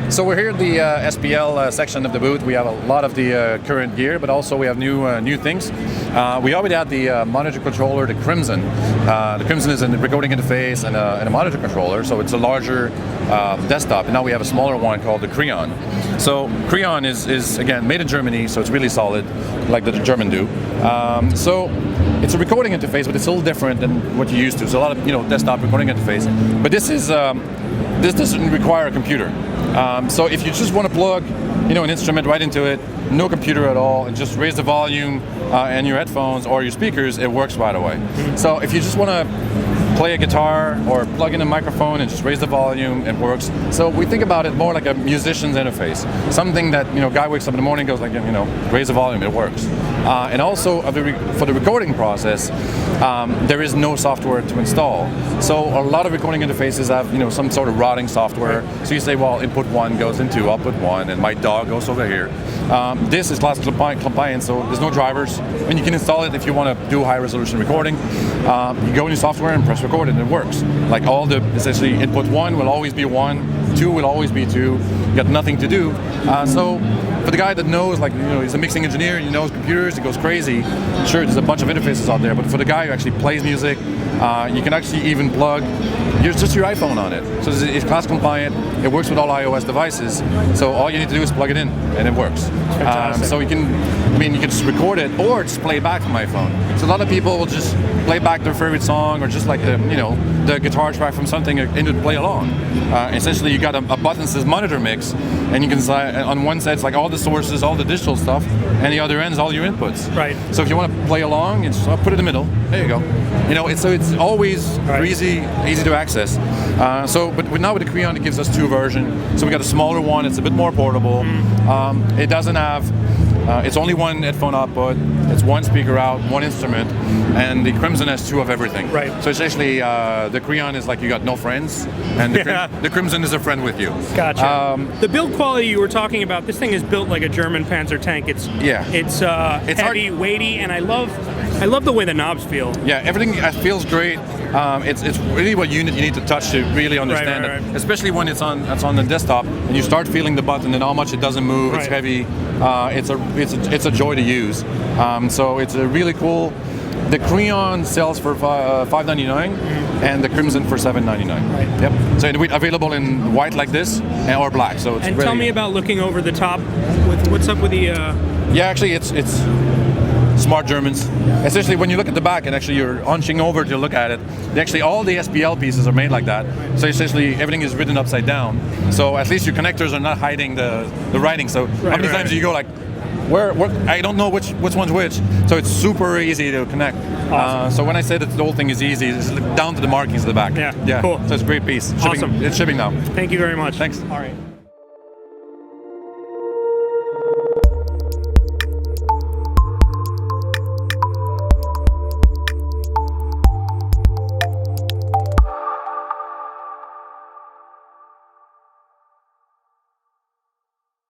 So we're here at the SPL section of the booth. We have a lot of the current gear, but also we have new things. We already had the monitor controller, the Crimson. The Crimson is a recording interface and a monitor controller, so it's a larger desktop. And now we have a smaller one called the Creon. So Creon is again made in Germany, so it's really solid, like the German do. So it's a recording interface, but it's a little different than what you're used to. So a lot of desktop recording interface, but this doesn't require a computer. So if you just want to plug an instrument right into it, no computer at all, and just raise the volume and your headphones or your speakers, it works right away. So if you just want to play a guitar or plug in a microphone and just raise the volume, it works. So we think about it more like a musician's interface, something that guy wakes up in the morning, goes like raise the volume, it works. And also for the recording process, there is no software to install. So a lot of recording interfaces have some sort of routing software. So you say, well, input 1 goes into output 1, and my dog goes over here. This is class compliant, so there's no drivers, and you can install it if you want to do high resolution recording. You go in your software and press record, and it works. Like essentially input 1 will always be 1, 2 will always be 2. You got nothing to do. So for the guy that knows, he's a mixing engineer, he knows computers, he goes crazy. Sure, there's a bunch of interfaces out there, but for the guy who actually plays music, you can actually even plug just your iPhone on it. So it's class compliant. It works with all iOS devices. So all you need to do is plug it in, and it works. So you can just record it or just play it back from my phone. So a lot of people will just play back their favorite song or just the guitar track from something and play along. Essentially, you got a button that says monitor mix, and you can decide on one side it's like all the sources, all the digital stuff, and the other end is all your inputs. Right. So if you want to play along, it's put it in the middle. There you go. It's always easy to access. But now with the Creon, it gives us 2 versions. So we got a smaller one. It's a bit more portable. It doesn't have. It's only 1 headphone output. It's 1 speaker out, 1 instrument, and the Crimson has 2 of everything. Right. So essentially, the Creon is like you got no friends, and the Crimson is a friend with you. Gotcha. The build quality you were talking about, this thing is built like a German Panzer tank. It's heavy, weighty, and I love the way the knobs feel. Yeah, everything feels great. It's really what you need to touch to really understand it, especially when it's on the desktop and you start feeling the button and how much it doesn't move. It's heavy. It's a joy to use. So it's a really cool. The Creon sells for $5.99 and the Crimson for $7.99. Right. Yep. So it's available in white like this or black. So it's tell me about looking over the top. What's up with the? Yeah, actually, it's smart Germans. Essentially, when you look at the back and actually you're hunching over to look at it, all the SPL pieces are made like that. So essentially, everything is written upside down. So at least your connectors are not hiding the writing. So how many times do you go like, where I don't know which one's which. So it's super easy to connect. Awesome. So when I say that the whole thing is easy, it's down to the markings at the back. Yeah. Cool. So it's a great piece. Awesome. It's shipping now. Thank you very much. Thanks. All right.